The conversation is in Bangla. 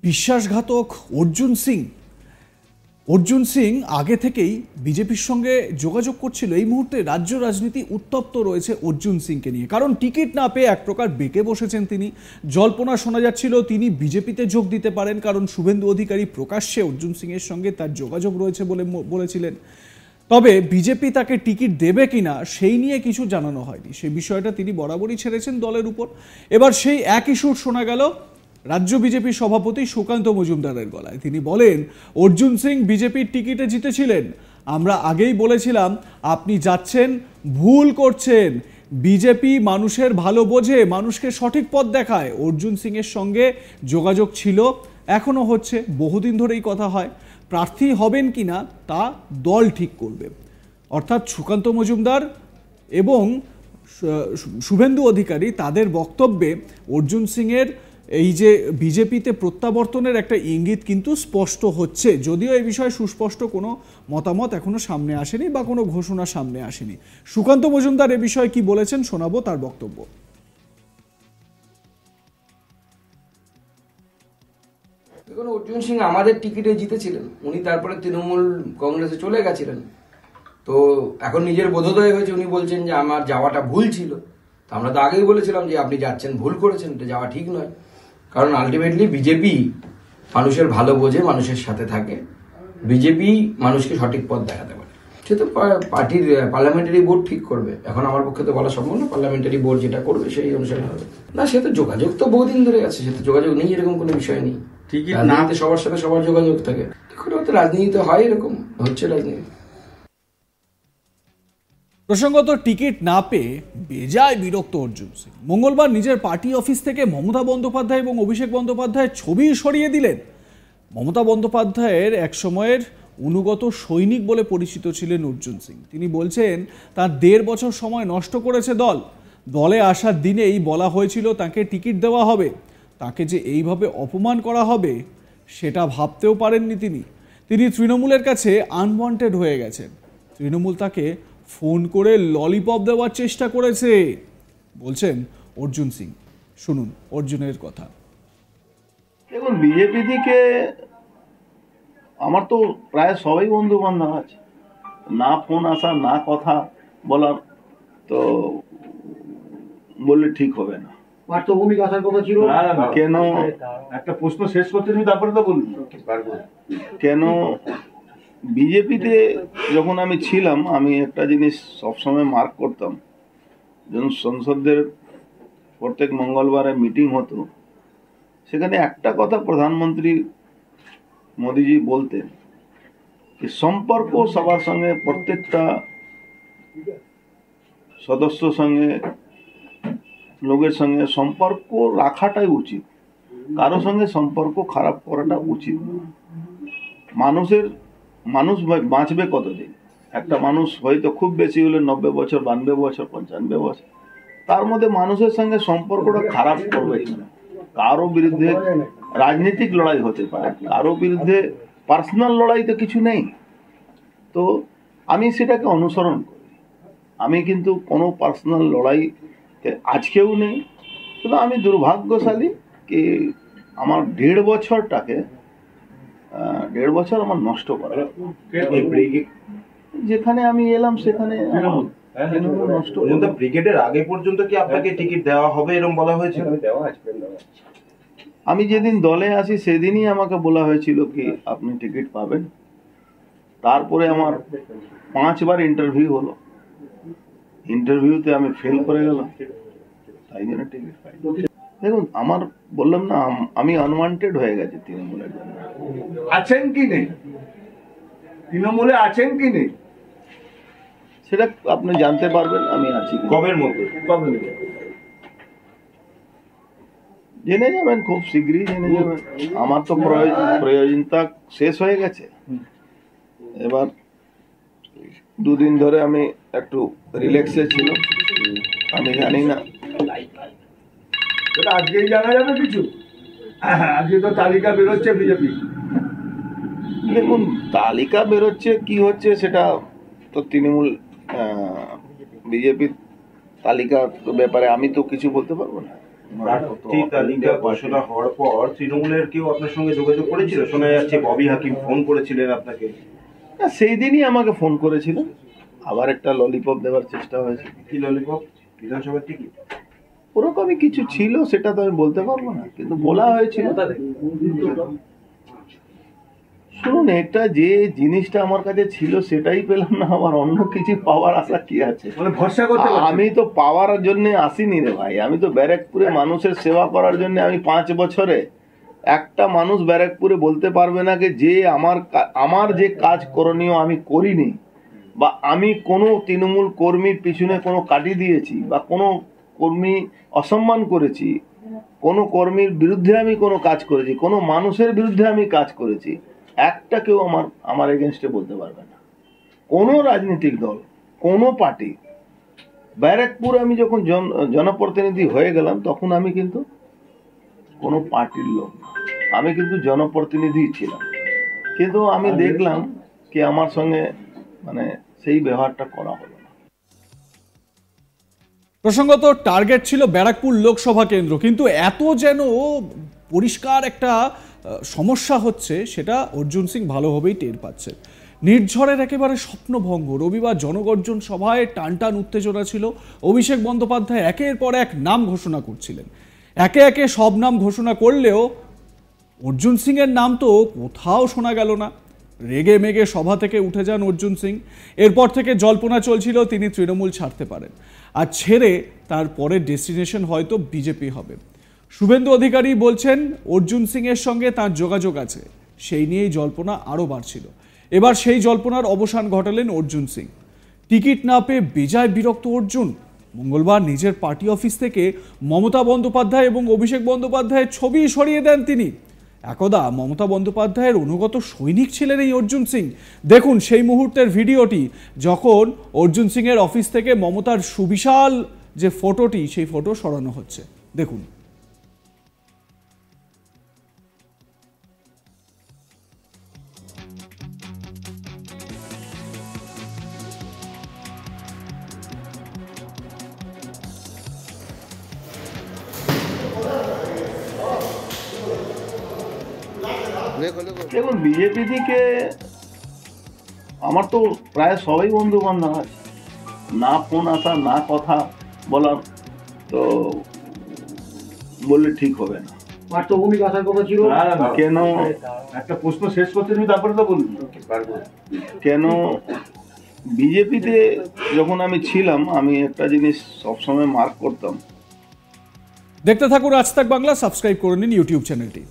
বিশ্বাসঘাতক অর্জুন সিং আগে থেকেই বিজেপির সঙ্গে যোগাযোগ করছিল। এই মুহূর্তে রাজ্য রাজনীতি উত্তপ্ত রয়েছে অর্জুন সিংকে নিয়ে, কারণ টিকিট না পেয়ে এক প্রকার বেঁকে বসেছেন তিনি। জল্পনা শোনা যাচ্ছিল তিনি বিজেপিতে যোগ দিতে পারেন, কারণ শুভেন্দু অধিকারী প্রকাশ্যে অর্জুন সিংয়ের সঙ্গে তার যোগাযোগ রয়েছে বলে বলেছিলেন। তবে বিজেপি তাকে টিকিট দেবে কিনা সেই নিয়ে কিছু জানানো হয়নি। সেই বিষয়টা তিনি বরাবরই ছেড়েছেন দলের উপর। এবার সেই একই সুর শোনা গেল রাজ্য বিজেপি সভাপতি সুকান্ত মজুমদারের গলায়। তিনি বলেন, অর্জুন সিং বিজেপির টিকিটে জিতেছিলেন। আমরা আগেই বলেছিলাম আপনি যাচ্ছেন, ভুল করছেন। বিজেপি মানুষের ভালো বোঝে, মানুষকে সঠিক পথ দেখায়। অর্জুন সিংয়ের সঙ্গে যোগাযোগ ছিল, এখনও হচ্ছে, বহুদিন ধরেই কথা হয়। প্রার্থী হবেন কিনা তা দল ঠিক করবে। অর্থাৎ সুকান্ত মজুমদার এবং শুভেন্দু অধিকারী তাদের বক্তব্যে অর্জুন সিংয়ের এই যে বিজেপিতে প্রত্যাবর্তনের একটা ইঙ্গিত কিন্তু স্পষ্ট হচ্ছে, যদিও এই বিষয়ে সুস্পষ্ট কোনো মতামত এখনো সামনে আসেনি বা কোনো ঘোষণা সামনে আসেনি। সুকান্ত মজুমদার এ বিষয়ে কি বলেছেন শোনাবো তার বক্তব্য। দেখুন, অর্জুন সিং আমাদের টিকিটে জিতেছিলেন, উনি তারপরে তৃণমূল কংগ্রেসে চলে গেছিলেন। তো এখন নিজের বোধোদয় হয়েছে, উনি বলছেন যে আমার যাওয়াটা ভুল ছিল। তো আমরা তো আগেই বলেছিলাম যে আপনি যাচ্ছেন, ভুল করেছেন, এটা যাওয়া ঠিক নয়। কারণ আলটিমেটলি বিজেপি মানুষের ভালো বোঝে, মানুষের সাথে থাকে। বিজেপি মানুষকে সঠিক পথ দেখাতে পারে, সে তো পার্টির পার্লামেন্টারি বোর্ড ঠিক করবে। এখন আমার পক্ষে তো বলা সম্ভব না, পার্লামেন্টারি বোর্ড যেটা করবে সেই অনুসারে হবে। না, সে তো যোগাযোগ তো বহুদিন ধরে আছে, সে তো যোগাযোগ নেই এরকম কোনো বিষয় নেই। রাজনীতিতে সবার সাথে সবার যোগাযোগ থাকে। দেখুন, রাজনীতিতে হয় এরকম, হচ্ছে রাজনীতি। প্রসঙ্গত টিকিট না পেয়ে বেজায় বিরক্ত অর্জুন সিং। মঙ্গলবার নিজের পার্টি অফিস থেকে মমতা বন্দ্যোপাধ্যায় এবং অভিষেক বন্দ্যোপাধ্যায়ের ছবি সরিয়ে দিলেন। মমতা বন্দ্যোপাধ্যায়ের এক সময়ের অনুগত সৈনিক বলে পরিচিত ছিলেন অর্জুন সিং। তিনি বলছেন তার 1.5 বছর সময় নষ্ট করেছে দল। দলে আসার দিনেই বলা হয়েছিল তাকে টিকিট দেওয়া হবে। তাকে যে এইভাবে অপমান করা হবে সেটা ভাবতেও পারেননি তিনি তৃণমূলের কাছে আনওয়ান্টেড হয়ে গেছেন। তৃণমূল তাকে ফোন করে ললিপপ দেওয়ার চেষ্টা করেছে বলছেন অর্জুন সিং। শুনুন অর্জুনের কথা। দেখুন, বিজেপি থেকে আমার তো প্রায় সবাই বন্ধু বান্ধব আছে, না ফোন আসা না কথা বলার, তো বললে ঠিক হবে না। পার্থভূমিক আসার কথা ছিল, কেন একটা প্রশ্ন শেষ করতে তুমি তারপরে তো বলুন কেন বিজেপিতে যখন আমি ছিলাম, আমি একটা জিনিস সবসময় মার্ক করতাম। যখন সংসদের প্রত্যেক মঙ্গলবারে মিটিং হতো, সেখানে একটা কথা প্রধানমন্ত্রী মোদিজি বলতেন যে সম্পর্ক সবার সঙ্গে, প্রত্যেকটা সদস্যর সঙ্গে, লোকের সঙ্গে সম্পর্ক রাখাটাই উচিত। কারো সঙ্গে সম্পর্ক খারাপ করাটা উচিত না। মানুষ বাঁচবে কতদিন? একটা মানুষ হয়তো খুব বেশি হলে 90 বছর, 92 বছর, 95 বছর। তার মধ্যে মানুষের সঙ্গে সম্পর্কটা খারাপ করবে না। কারো বিরুদ্ধে রাজনৈতিক লড়াই হতে পারে, কারো বিরুদ্ধে পার্সোনাল লড়াই তো কিছু নেই। তো আমি সেটাকে অনুসরণ করি। আমি কিন্তু কোনো পার্সোনাল লড়াই আজকেও নেই। কিন্তু আমি দুর্ভাগ্যশালী কি আমার 1.5 বছরটাকে 1.5 বছর আমার নষ্ট করা। যেখানে আমি এলাম সেখানে নষ্ট। ব্রিগেডের আগে পর্যন্ত কি আপনাকে টিকিট দেওয়া হবে এরকম বলা হয়েছিল? আমি যেদিন দলে আসি সেদিনই আমাকে বলা হয়েছিল কি আপনি টিকিট পাবেন। তারপরে আমার 5 বার ইন্টারভিউ হলো, ইন্টারভিউতে আমি ফেল করে গেলাম, তাই জন্য টিকিট পাই। দেখুন, আমার বললাম না, আমি আনওয়ান্টেড হয়ে গেছি তৃণমূলের জন্য। আছেন কি নেই তৃণমূলে, আছেন কি নেই সেটা আপনি জানতে পারবেন আমি আছি। কবের মধ্যে? জেনে যাবেন, খুব শীঘ্রই জেনে যাবেন। আমার তো প্রয়োজনীয়তা শেষ হয়ে গেছে। এবার 2 দিন ধরে আমি একটু রিল্যাক্সে ছিল, আমি জানি না। আজকেই জানা যাবে কিছু? আজকে তো তালিকা বেরোচ্ছে বিজেপি। দেখুন, তালিকা বেরোচ্ছে কি হচ্ছে সেটা তো তৃণমূল বিজেপির তালিকার ব্যাপারে আমি তো কিছু বলতে পারবো না। প্রার্থী তালিকা ঘোষণা হওয়ার পর তৃণমূলের কেউ আপনার সঙ্গে যোগাযোগ করেছিল? শোনা যাচ্ছে ববি হাকিম ফোন করেছিলেন আপনাকে। না, সেই দিনই আমাকে ফোন করেছিল, আবার একটা ললিপপ দেওয়ার চেষ্টা হয়েছে। কি ললিপপ? বিধানসভার টিকিট? ওরকমই কিছু ছিল, সেটা তো আমি বলতে পারবো না, কিন্তু বলা হয়েছিল। শুনুন, এটা যে জিনিসটা আমার কাছে ছিল সেটাই পেলাম না, আমার অন্য কিছু পাওয়ার আশা কি আছে? মানে ভরসা করতে পারছেন? আমি তো পাওয়ার জন্য আসিনি রে ভাই, আমি তো ব্যারাকপুরে মানুষের সেবা করার জন্য। আমি 5 বছরে একটা মানুষ ব্যারাকপুরে বলতে পারবে না যে আমার যে কাজ করণীয় আমি করিনি, বা আমি কোনো তৃণমূল কর্মীর পিছনে কোনো কাটি দিয়েছি, বা কোনো কর্মী অসম্মান করেছি, কোনো কর্মীর বিরুদ্ধে আমি কোনো কাজ করেছি, কোনো মানুষের বিরুদ্ধে আমি কাজ করেছি, একটা কেউ আমার এগেনস্টে বলতে পারবে না। কোনো রাজনৈতিক দল, কোনো পার্টি। ব্যারাকপুর আমি যখন জনপ্রতিনিধি হয়ে গেলাম, তখন আমি কিন্তু কোনো পার্টির লোক না, আমি কিন্তু জনপ্রতিনিধি ছিলাম। কিন্তু আমি দেখলাম কি আমার সঙ্গে মানে সেই ব্যবহারটা করা হলো না। প্রসঙ্গত টার্গেট ছিল ব্যারাকপুর লোকসভা কেন্দ্র, কিন্তু এত যেন পরিষ্কার একটা সমস্যা হচ্ছে সেটা অর্জুন সিং ভালোভাবেই টের পাচ্ছে। নির্ঝরের একেবারে স্বপ্নভঙ্গ। রবিবার জনগর্জন সভায় টানটান উত্তেজনা ছিল। অভিষেক বন্দ্যোপাধ্যায় একের পর এক নাম ঘোষণা করছিলেন, একে একে সব নাম ঘোষণা করলেও অর্জুন সিংয়ের নাম তো কোথাও শোনা গেল না। রেগে মেগে সভা থেকে উঠে যান অর্জুন সিং। এরপর থেকে জল্পনা চলছিল তিনি তৃণমূল ছাড়তে পারেন, আর ছেড়ে তার পরের ডেস্টিনেশন হয়তো বিজেপি হবে। শুভেন্দু অধিকারী বলছেন অর্জুন সিংয়ের সঙ্গে তার যোগাযোগ আছে, সেই নিয়েই জল্পনা আরও বাড়ছিল। এবার সেই জল্পনার অবসান ঘটালেন অর্জুন সিং। টিকিট না পেয়ে বেজায় বিরক্ত অর্জুন। মঙ্গলবার নিজের পার্টি অফিস থেকে মমতা বন্দ্যোপাধ্যায় এবং অভিষেক বন্দ্যোপাধ্যায়ের ছবি সরিয়ে দেন তিনি। একদা মমতা বন্দ্যোপাধ্যায়ের অনুগত সৈনিক ছিলেন এই অর্জুন সিং। দেখুন সেই মুহূর্তের ভিডিওটি, যখন অর্জুন সিংয়ের অফিস থেকে মমতার সুবিশাল যে ফটোটি, সেই ফটো সরানো হচ্ছে। দেখুন। দেখুন, বিজেপি থেকে আমার তো প্রায় সবাই বন্ধু বান্ধব আছে, না ফোন আসা না কথা বলার, তো বললে ঠিক হবে না। পার্থভূমিক আসার কথা ছিল কেন একটা প্রশ্ন শেষ করতে তুমি, তারপরে তো বলবি কেন বিজেপিতে যখন আমি ছিলাম, আমি একটা জিনিস সবসময় মার্ক করতাম। দেখতে থাকুন আজ তাক বাংলা, সাবস্ক্রাইব করে নিন ইউটিউব চ্যানেলটি।